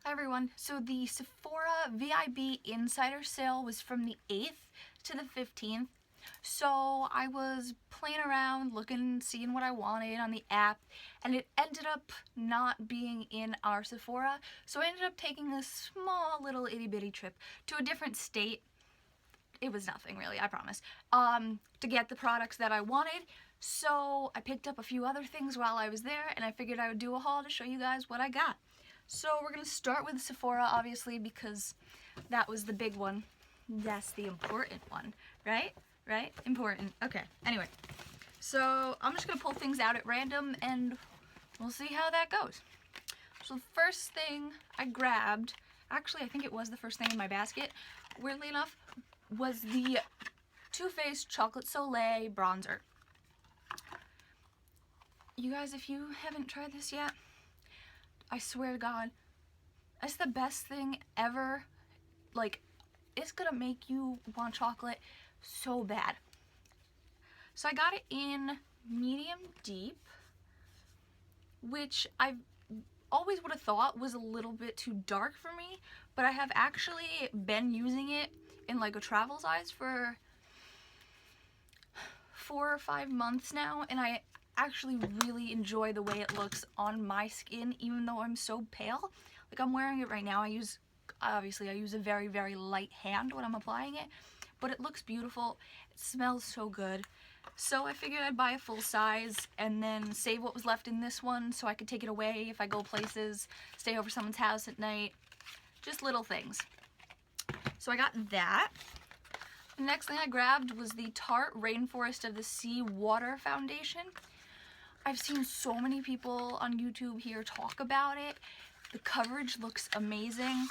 Hi everyone. So the Sephora VIB Insider Sale was from the 8th to the 15th. So I was playing around, looking, seeing what I wanted on the app, and it ended up not being in our Sephora. So I ended up taking a small little itty bitty trip to a different state. It was nothing really, I promise, to get the products that I wanted. So I picked up a few other things while I was there, and I figured I would do a haul to show you guys what I got. So we're going to start with Sephora, obviously, because that was the big one. That's the important one, right? Right? Important. Okay, anyway. So I'm just going to pull things out at random, and we'll see how that goes. So the first thing I grabbed, actually I think it was the first thing in my basket, weirdly enough, was the Too Faced Chocolate Soleil Bronzer. You guys, if you haven't tried this yet, I swear to God, it's the best thing ever. Like, it's gonna make you want chocolate so bad. So I got it in medium deep, which I always would have thought was a little bit too dark for me, but I have actually been using it in like a travel size for 4 or 5 months now, and I actually really enjoy the way it looks on my skin, even though I'm so pale. Like, I'm wearing it right now. I use a very, very light hand when I'm applying it, but it looks beautiful. It smells so good. So I figured I'd buy a full size and then save what was left in this one so I could take it away if I go places, stay over someone's house at night, just little things. So I got that. The next thing I grabbed was the Tarte Rainforest of the Sea Water Foundation. I've seen so many people on YouTube here talk about it. The coverage looks amazing.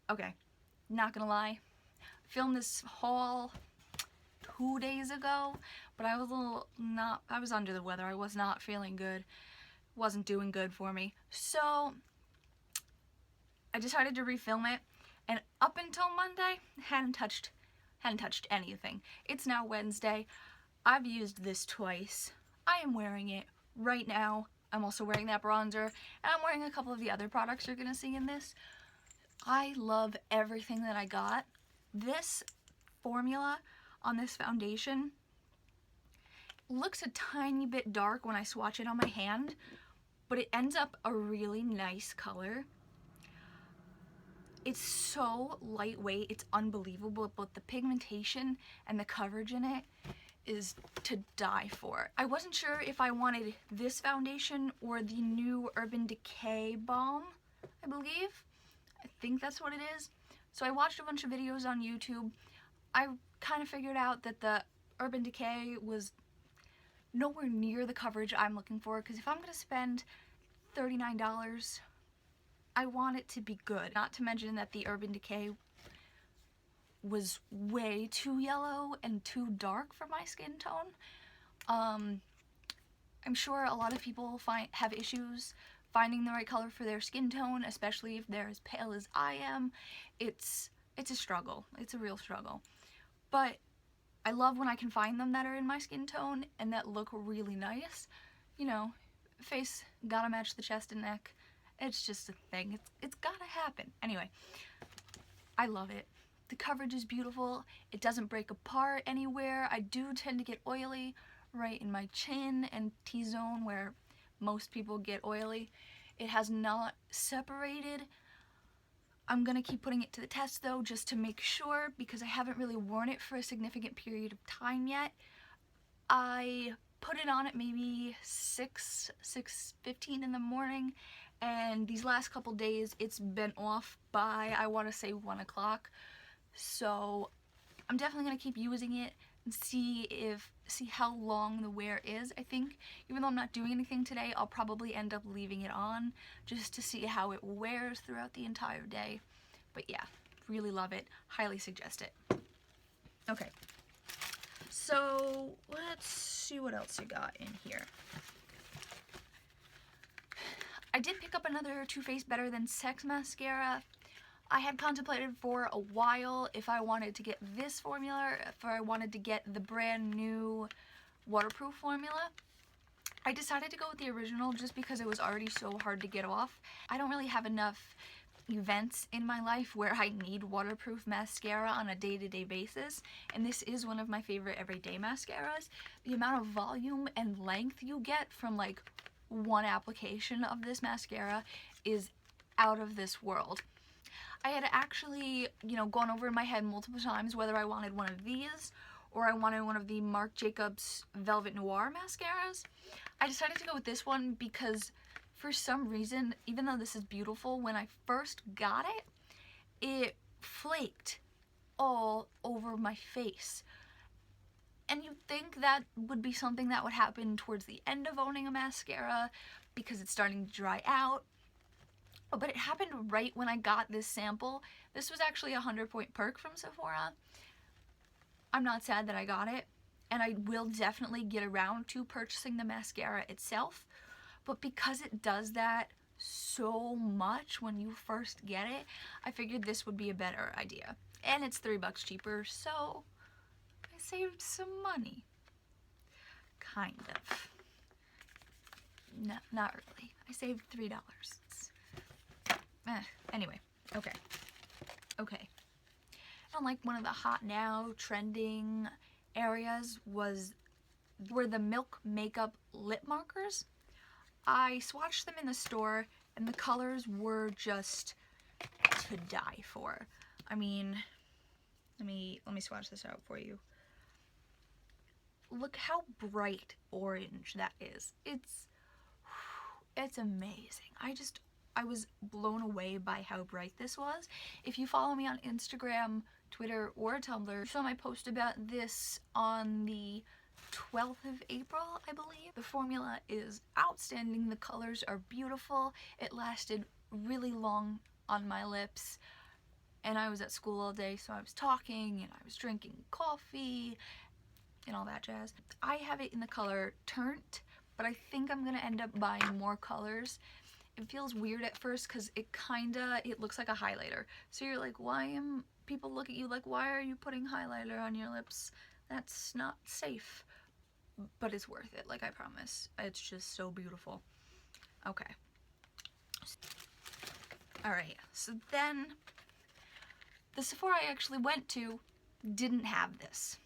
Okay, not gonna lie. I filmed this haul 2 days ago, but I was under the weather. I was not feeling good. Wasn't doing good for me. So I decided to refilm it, and up until Monday, hadn't touched anything. It's now Wednesday. I've used this twice. I am wearing it right now. I'm also wearing that bronzer, and I'm wearing a couple of the other products you're gonna see in this. I love everything that I got. This formula on this foundation looks a tiny bit dark when I swatch it on my hand, but it ends up a really nice color. It's so lightweight, it's unbelievable, but the pigmentation and the coverage in it is to die for. I wasn't sure if I wanted this foundation or the new Urban Decay balm, I believe. I think that's what it is. So I watched a bunch of videos on YouTube. I kind of figured out that the Urban Decay was nowhere near the coverage I'm looking for, because if I'm going to spend $39, I want it to be good. Not to mention that the Urban Decay was way too yellow and too dark for my skin tone. I'm sure a lot of people have issues finding the right color for their skin tone, especially if they're as pale as I am. It's a struggle. It's a real struggle. But I love when I can find them that are in my skin tone and that look really nice. You know, face gotta match the chest and neck. It's just a thing. It's gotta happen. Anyway, I love it. The coverage is beautiful. It doesn't break apart anywhere. I do tend to get oily right in my chin and T-zone where most people get oily. It has not separated. I'm gonna keep putting it to the test though, just to make sure, because I haven't really worn it for a significant period of time yet. I put it on at maybe 6:15 in the morning, and these last couple days it's been off by, I want to say, 1 o'clock. So I'm definitely going to keep using it and see how long the wear is. I think even though I'm not doing anything today, I'll probably end up leaving it on just to see how it wears throughout the entire day. But yeah, really love it. Highly suggest it. Okay, so let's see what else you got in here. I did pick up another Too Faced Better Than Sex mascara. I had contemplated for a while if I wanted to get this formula or if I wanted to get the brand new waterproof formula. I decided to go with the original just because it was already so hard to get off. I don't really have enough events in my life where I need waterproof mascara on a day-to-day basis, and this is one of my favorite everyday mascaras. The amount of volume and length you get from like one application of this mascara is out of this world. I had actually, gone over in my head multiple times whether I wanted one of these or I wanted one of the Marc Jacobs Velvet Noir mascaras. I decided to go with this one because for some reason, even though this is beautiful, when I first got it, it flaked all over my face. And you'd think that would be something that would happen towards the end of owning a mascara because it's starting to dry out. But it happened right when I got this sample. This was actually a 100-point perk from Sephora. I'm not sad that I got it, and I will definitely get around to purchasing the mascara itself. But because it does that so much when you first get it, I figured this would be a better idea. And it's $3 cheaper, so I saved some money. Kind of. No, not really. I saved $3. Anyway, okay. And like one of the hot now trending areas were the Milk Makeup lip markers. I swatched them in the store and the colors were just to die for. I mean, let me swatch this out for you. Look how bright orange that is. It's amazing. I was blown away by how bright this was. If you follow me on Instagram, Twitter, or Tumblr, you saw my post about this on the 12th of April, I believe. The formula is outstanding. The colors are beautiful. It lasted really long on my lips. And I was at school all day, so I was talking and I was drinking coffee and all that jazz. I have it in the color Turnt, but I think I'm gonna end up buying more colors. It feels weird at first because it looks like a highlighter. So you're like, people look at you like, why are you putting highlighter on your lips? That's not safe. But it's worth it, like I promise. It's just so beautiful. Okay. Alright, so then the Sephora I actually went to didn't have this.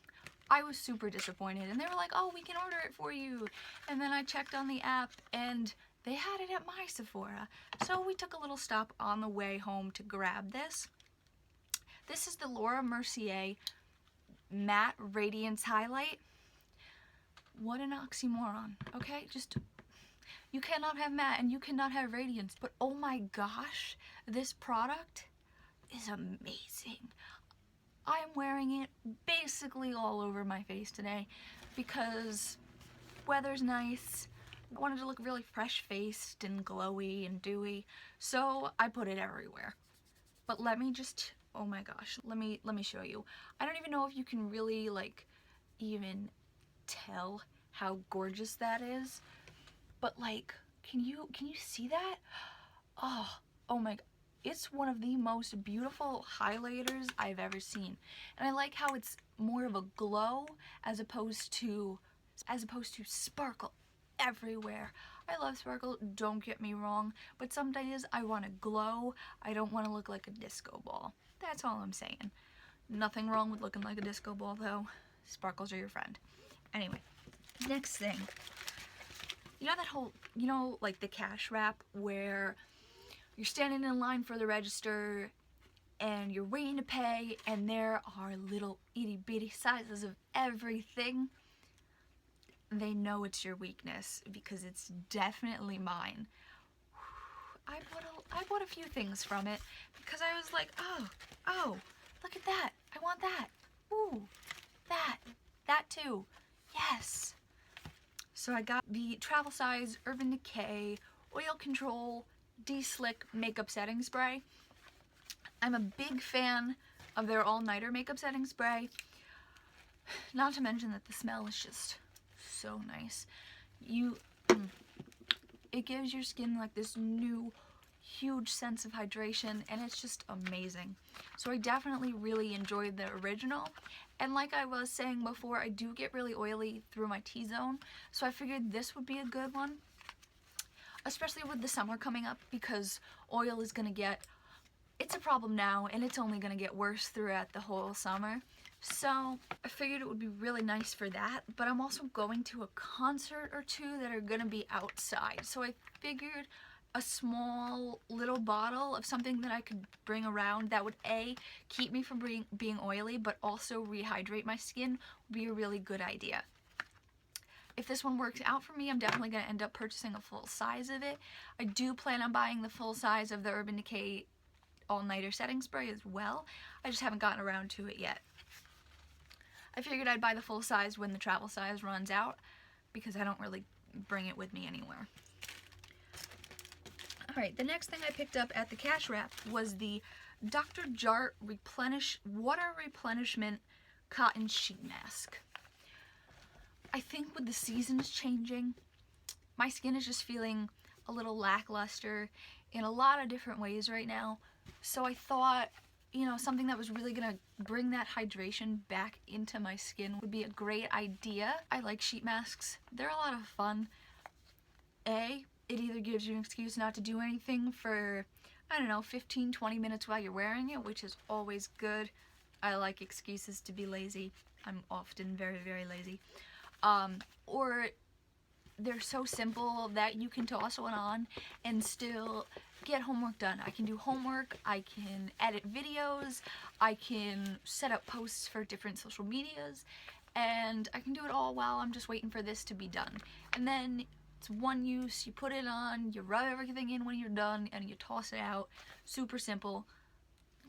I was super disappointed and they were like, oh, we can order it for you. And then I checked on the app and they had it at my Sephora. So we took a little stop on the way home to grab this. This is the Laura Mercier Matte Radiance Highlight. What an oxymoron, okay? You cannot have matte and you cannot have radiance. But oh my gosh, this product is amazing. I'm wearing it basically all over my face today because weather's nice. I wanted to look really fresh-faced and glowy and dewy, so I put it everywhere. But let me oh my gosh, let me show you. I don't even know if you can really even tell how gorgeous that is, but can you see that? Oh my god. It's one of the most beautiful highlighters I've ever seen. And I like how it's more of a glow as opposed to sparkle everywhere. I love sparkle, don't get me wrong, but some days I want to glow. I don't want to look like a disco ball. That's all I'm saying. Nothing wrong with looking like a disco ball though. Sparkles are your friend. Anyway, next thing. You know that whole, like the cash wrap where you're standing in line for the register and you're waiting to pay and there are little itty bitty sizes of everything? They know it's your weakness because it's definitely mine. I bought a few things from it because I was like, oh, look at that. I want that. Ooh, that too. Yes. So I got the travel size Urban Decay Oil Control De-Slick Makeup Setting Spray. I'm a big fan of their all-nighter makeup setting spray. Not to mention that the smell is just so nice. It gives your skin like this new huge sense of hydration, and it's just amazing. So I definitely really enjoyed the original. And like I was saying before, I do get really oily through my T-zone, so I figured this would be a good one, especially with the summer coming up, because oil is gonna get, it's a problem now, and it's only gonna get worse throughout the whole summer. So I figured it would be really nice for that, but I'm also going to a concert or two that are gonna be outside. So I figured a small little bottle of something that I could bring around that would A, keep me from being oily, but also rehydrate my skin would be a really good idea. If this one works out for me, I'm definitely going to end up purchasing a full size of it. I do plan on buying the full size of the Urban Decay All-Nighter Setting Spray as well. I just haven't gotten around to it yet. I figured I'd buy the full size when the travel size runs out, because I don't really bring it with me anywhere. Alright, the next thing I picked up at the cash wrap was the Dr. Jart Water Replenishment Cotton Sheet Mask. I think with the seasons changing, my skin is just feeling a little lackluster in a lot of different ways right now. So I thought, you know, something that was really gonna bring that hydration back into my skin would be a great idea. I like sheet masks. They're a lot of fun. It either gives you an excuse not to do anything for, I don't know, 15-20 minutes while you're wearing it, which is always good. I like excuses to be lazy. I'm often very, very lazy. Or they're so simple that you can toss one on and still get homework done. I can do homework, I can edit videos, I can set up posts for different social medias, and I can do it all while I'm just waiting for this to be done. And then it's one use, you put it on, you rub everything in when you're done, and you toss it out. Super simple.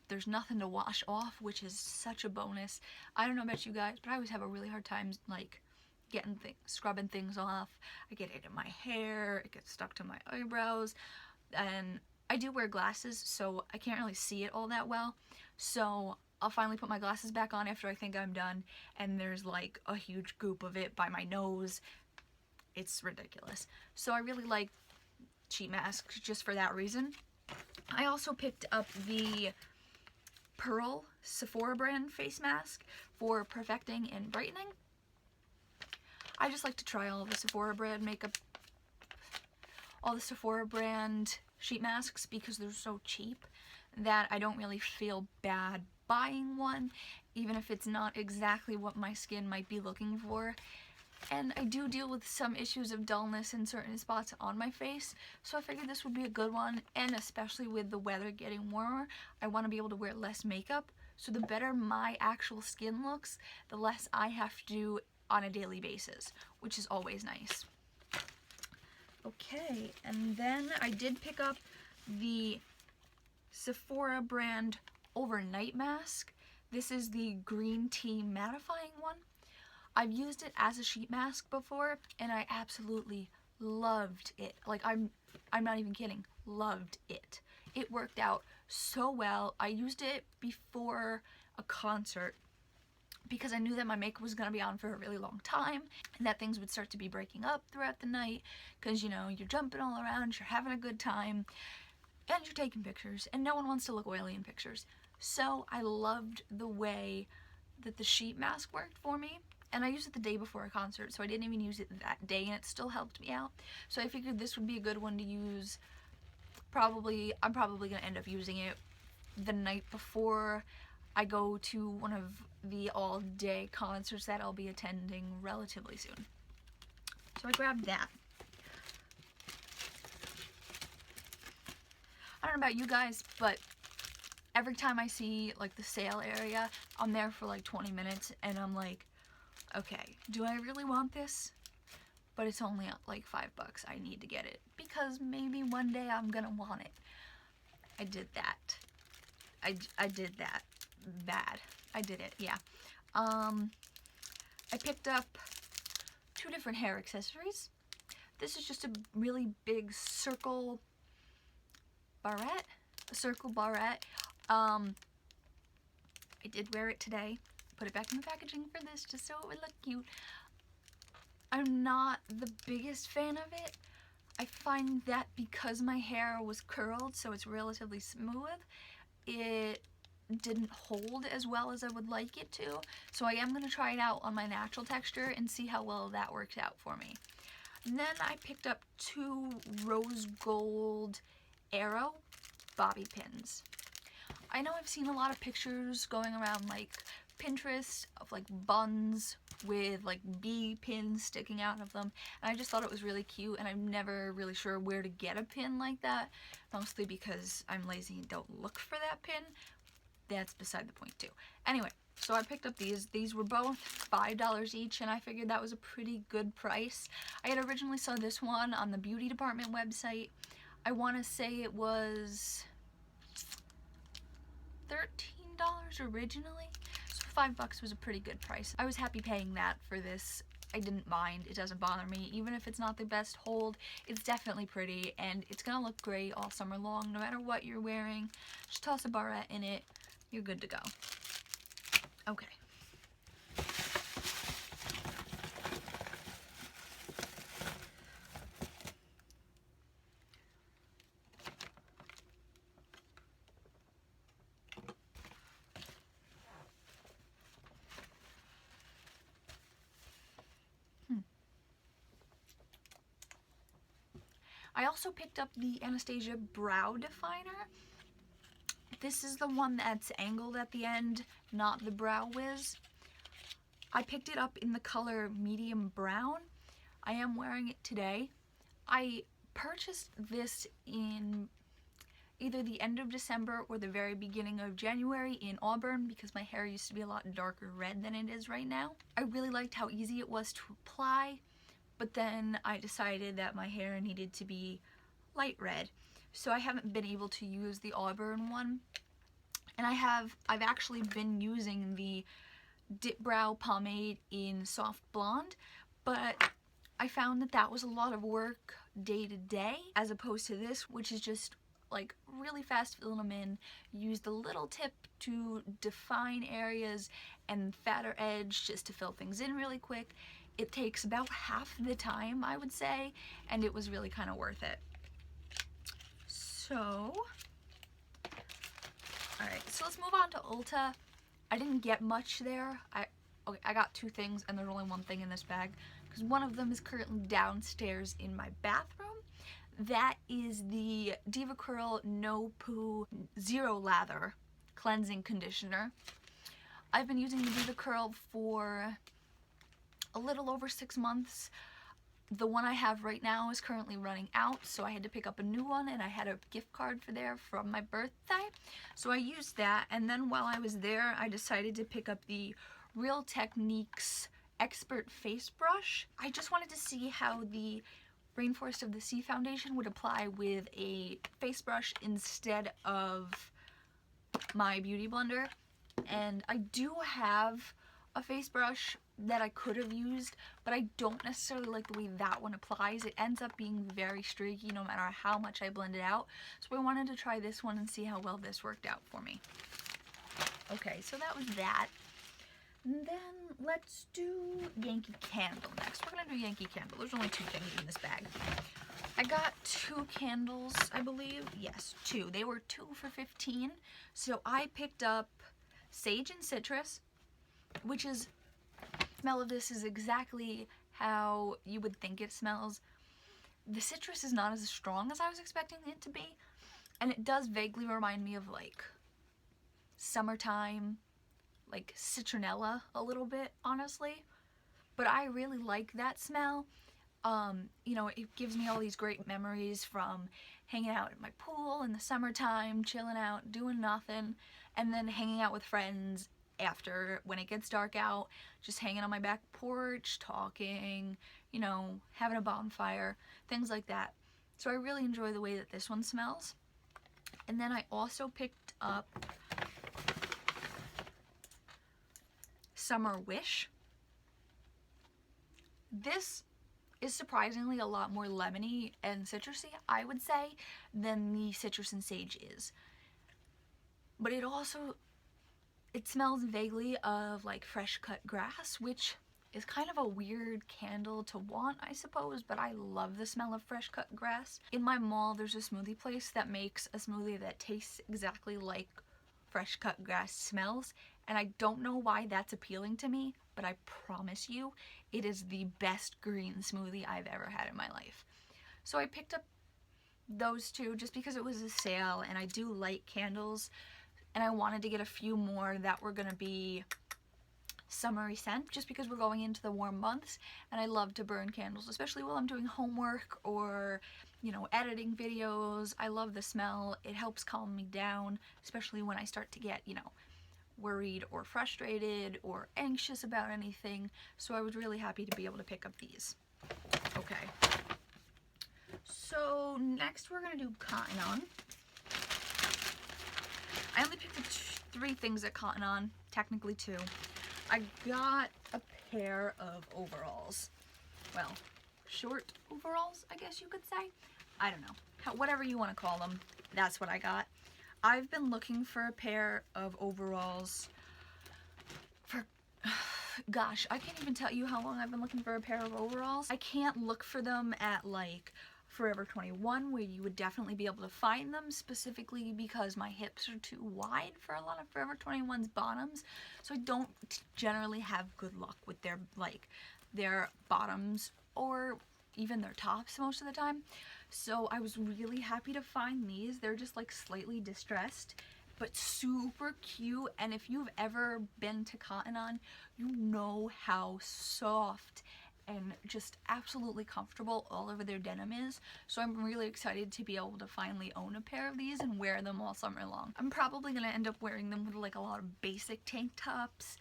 There's nothing to wash off, which is such a bonus. I don't know about you guys, but I always have a really hard time, like, scrubbing things off. I get it in my hair, it gets stuck to my eyebrows, and I do wear glasses, so I can't really see it all that well. So I'll finally put my glasses back on after I think I'm done, and there's like a huge goop of it by my nose. It's ridiculous. So I really like sheet masks just for that reason. I also picked up the Pearl Sephora brand face mask for perfecting and brightening. I just like to try all the Sephora brand makeup, all the Sephora brand sheet masks, because they're so cheap that I don't really feel bad buying one, even if it's not exactly what my skin might be looking for. And I do deal with some issues of dullness in certain spots on my face, so I figured this would be a good one, and especially with the weather getting warmer, I want to be able to wear less makeup, so the better my actual skin looks, the less I have to do on a daily basis, which is always nice. Okay, and then I did pick up the Sephora brand overnight mask. This is the green tea mattifying one. I've used it as a sheet mask before, and I absolutely loved it. Like, I'm not even kidding, loved it. It worked out so well. I used it before a concert because I knew that my makeup was going to be on for a really long time, and that things would start to be breaking up throughout the night, because, you know, you're jumping all around, you're having a good time, and you're taking pictures, and no one wants to look oily in pictures. So I loved the way that the sheet mask worked for me, and I used it the day before a concert, so I didn't even use it that day, and it still helped me out. So I figured this would be a good one to use. I'm probably going to end up using it the night before I go to one of the all-day concerts that I'll be attending relatively soon. So I grabbed that. I don't know about you guys, but every time I see like the sale area, I'm there for like 20 minutes and I'm like, okay, do I really want this? But it's only like $5. I need to get it because maybe one day I'm gonna want it. I did that. I did that. Bad. I did it, yeah. I picked up 2 different hair accessories. This is just a really big circle barrette. A circle barrette. I did wear it today. Put it back in the packaging for this just so it would look cute. I'm not the biggest fan of it. I find that because my hair was curled, so it's relatively smooth, it didn't hold as well as I would like it to. So I am going to try it out on my natural texture and see how well that works out for me. And then I picked up 2 rose gold arrow bobby pins. I know I've seen a lot of pictures going around like Pinterest of like buns with like bee pins sticking out of them, and I just thought it was really cute, and I'm never really sure where to get a pin like that, mostly because I'm lazy and don't look for that pin. That's beside the point too. Anyway, so I picked up these. These were both $5 each, and I figured that was a pretty good price. I had originally saw this one on the beauty department website. I want to say it was $13 originally, so $5 was a pretty good price. I was happy paying that for this. I didn't mind. It doesn't bother me. Even if it's not the best hold, it's definitely pretty, and it's gonna look great all summer long, no matter what you're wearing. Just toss a barrette in it, you're good to go. Okay. I also picked up the Anastasia Brow Definer. This is the one that's angled at the end, not the Brow Wiz. I picked it up in the color medium brown. I am wearing it today. I purchased this in either the end of December or the very beginning of January in Auburn because my hair used to be a lot darker red than it is right now. I really liked how easy it was to apply, but then I decided that my hair needed to be light red, so I haven't been able to use the Auburn one. And I've actually been using the Dip Brow Pomade in Soft Blonde, but I found that that was a lot of work day to day, as opposed to this, which is just like really fast filling them in. Use the little tip to define areas and fatter edge just to fill things in really quick. It takes about half the time, I would say, and it was really kind of worth it. So, alright, so let's move on to Ulta. I didn't get much there. I got 2 things, and there's only 1 thing in this bag, because one of them is currently downstairs in my bathroom. That is the DevaCurl No Poo Zero Lather Cleansing Conditioner. I've been using the DevaCurl for a little over 6 months. The one I have right now is currently running out, so I had to pick up a new one, and I had a gift card for there from my birthday, so I used that. And then while I was there, I decided to pick up the Real Techniques Expert Face Brush. I just wanted to see how the Rainforest of the Sea foundation would apply with a face brush instead of my beauty blender. And I do have a face brush that I could have used, but I don't necessarily like the way that one applies. It ends up being very streaky no matter how much I blend it out. So I wanted to try this one and see how well this worked out for me. Okay, so that was that. And then let's do Yankee Candle next. We're gonna do Yankee Candle. There's only 2 things in this bag. I got 2 candles, I believe. Yes, 2. They were 2 for $15. So I picked up Sage and Citrus, which is, the smell of this is exactly how you would think it smells. The citrus is not as strong as I was expecting it to be, and it does vaguely remind me of like summertime, like citronella a little bit, honestly. But I really like that smell. You know, it gives me all these great memories from hanging out at my pool in the summertime, chilling out, doing nothing, and then hanging out with friends after, when it gets dark out, just hanging on my back porch, talking, you know, having a bonfire, things like that. So I really enjoy the way that this one smells. And then I also picked up Summer Wish. This is surprisingly a lot more lemony and citrusy, I would say, than the citrus and sage is. But it also, it smells vaguely of like fresh cut grass, which is kind of a weird candle to want, I suppose, but I love the smell of fresh cut grass. In my mall, there's a smoothie place that makes a smoothie that tastes exactly like fresh cut grass smells, and I don't know why that's appealing to me, but I promise you, it is the best green smoothie I've ever had in my life. So I picked up those two just because it was a sale, and I do like candles, and I wanted to get a few more that were gonna be summery scent just because we're going into the warm months, and I love to burn candles, especially while I'm doing homework or, you know, editing videos. I love the smell. It helps calm me down, especially when I start to get, you know, worried or frustrated or anxious about anything. So I was really happy to be able to pick up these. Okay. So next we're gonna do Cotton On. I only picked up 3 things at Cotton On, technically 2. I got a pair of overalls. Well, short overalls, I guess you could say. I don't know. Whatever you want to call them, that's what I got. I've been looking for a pair of overalls for, gosh, I can't even tell you how long I've been looking for a pair of overalls. I can't look for them at like Forever 21, where you would definitely be able to find them, specifically because my hips are too wide for a lot of Forever 21's bottoms, so I don't generally have good luck with their bottoms or even their tops most of the time. So I was really happy to find these. They're just like slightly distressed, but super cute, and if you've ever been to Cotton On, you know how soft and just absolutely comfortable all over their denim is. So I'm really excited to be able to finally own a pair of these and wear them all summer long. I'm probably gonna end up wearing them with like a lot of basic tank tops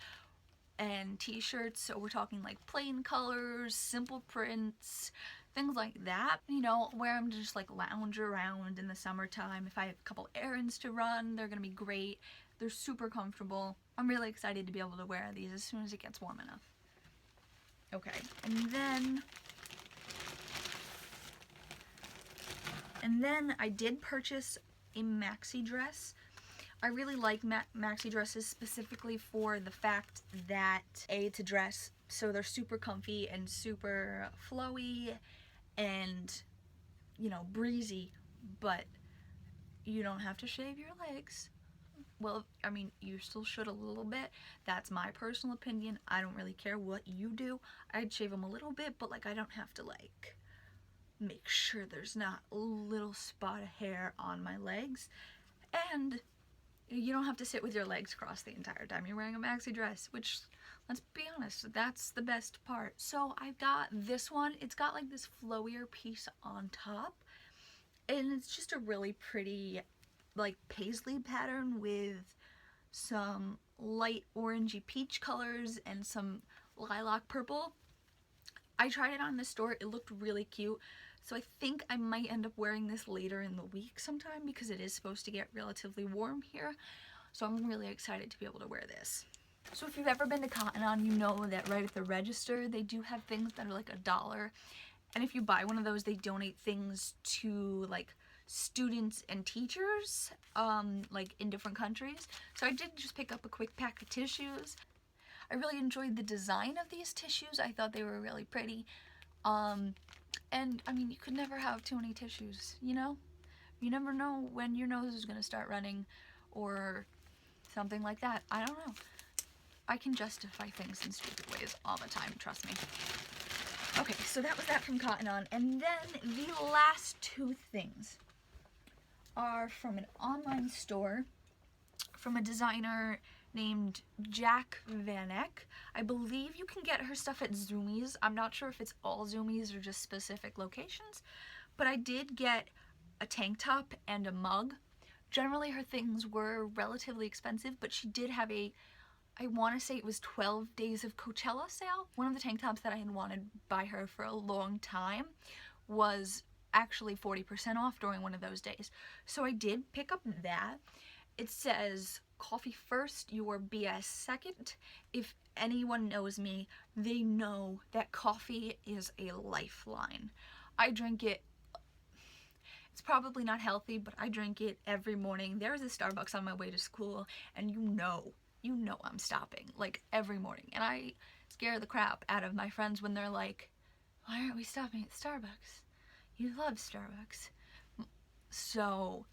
and t-shirts, so we're talking like plain colors, simple prints, things like that. You know, wear them to just like lounge around in the summertime. If I have a couple errands to run, they're gonna be great. They're super comfortable. I'm really excited to be able to wear these as soon as it gets warm enough. Okay, and then I did purchase a maxi dress. I really like maxi dresses specifically for the fact that it's a dress, so they're super comfy and super flowy and, you know, breezy, but you don't have to shave your legs. Well, I mean, you still should a little bit. That's my personal opinion. I don't really care what you do. I'd shave them a little bit, but like I don't have to like make sure there's not a little spot of hair on my legs. And you don't have to sit with your legs crossed the entire time you're wearing a maxi dress, which, let's be honest, that's the best part. So I got this one. It's got like this flowier piece on top, and it's just a really pretty like paisley pattern with some light orangey peach colors and some lilac purple. I tried it on in the store. It looked really cute. So I think I might end up wearing this later in the week sometime because it is supposed to get relatively warm here. So I'm really excited to be able to wear this. So if you've ever been to Cotton On, you know that right at the register, they do have things that are like $1. And if you buy one of those, they donate things to like students and teachers, like in different countries. So I did just pick up a quick pack of tissues. I really enjoyed the design of these tissues. I thought they were really pretty. And I mean, you could never have too many tissues, you know? You never know when your nose is gonna start running or something like that. I don't know. I can justify things in stupid ways all the time, trust me. Okay, so that was that from Cotton On. And then the last 2 things are from an online store from a designer named Jac Vanek. I believe you can get her stuff at Zoomies. I'm not sure if it's all Zoomies or just specific locations, but I did get a tank top and a mug. Generally her things were relatively expensive, but she did have a, I want to say it was 12 days of Coachella sale. One of the tank tops that I had wanted by her for a long time was actually 40% off during one of those days. So I did pick up that. It says, coffee first, your BS second. If anyone knows me, they know that coffee is a lifeline. I drink it, it's probably not healthy, but I drink it every morning. There's a Starbucks on my way to school, and you know I'm stopping, like every morning. And scare the crap out of my friends when they're like, why aren't we stopping at Starbucks? You love Starbucks. So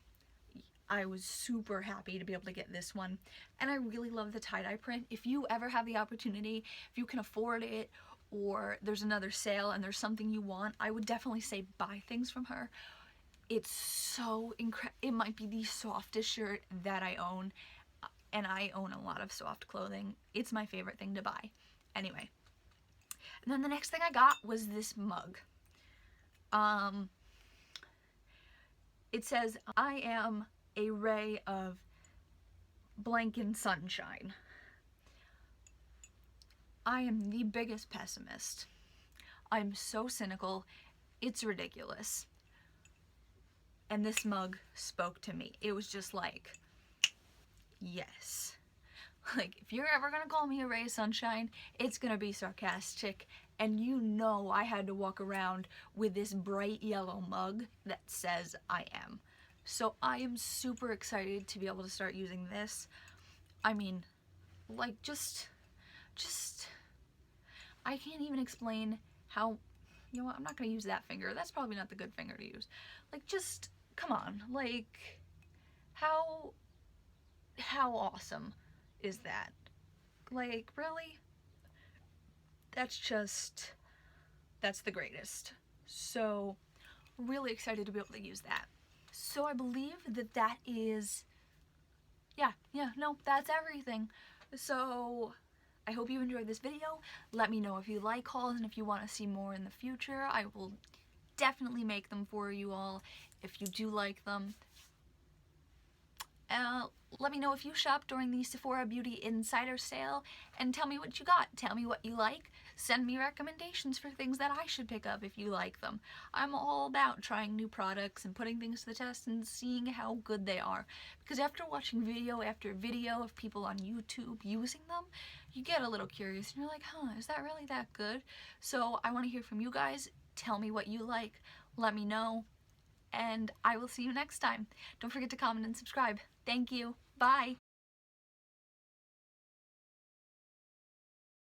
I was super happy to be able to get this one. And I really love the tie-dye print. If you ever have the opportunity, if you can afford it, or there's another sale and there's something you want, I would definitely say buy things from her. It's so incredible. It might be the softest shirt that I own, and I own a lot of soft clothing. It's my favorite thing to buy. Anyway, and then the next thing I got was this mug. It says, I am a ray of blank and sunshine. I am the biggest pessimist. I'm so cynical, it's ridiculous. And this mug spoke to me. It was just like, yes. Like, if you're ever gonna call me a ray of sunshine, it's gonna be sarcastic. And you know I had to walk around with this bright yellow mug that says I am. So I am super excited to be able to start using this. I mean, like, just, I can't even explain how, you know what, I'm not gonna use that finger. That's probably not the good finger to use. Like, just, come on, like, how awesome is that? Like, really? That's the greatest. So, really excited to be able to use that. So I believe that is, that's everything. So, I hope you enjoyed this video. Let me know if you like hauls and if you want to see more in the future. I will definitely make them for you all if you do like them. Let me know if you shop during the Sephora Beauty Insider Sale and tell me what you got. Tell me what you like. Send me recommendations for things that I should pick up if you like them. I'm all about trying new products and putting things to the test and seeing how good they are. Because after watching video after video of people on YouTube using them, you get a little curious and you're like, huh, is that really that good? So I want to hear from you guys. Tell me what you like. Let me know. And I will see you next time. Don't forget to comment and subscribe. Thank you. Bye.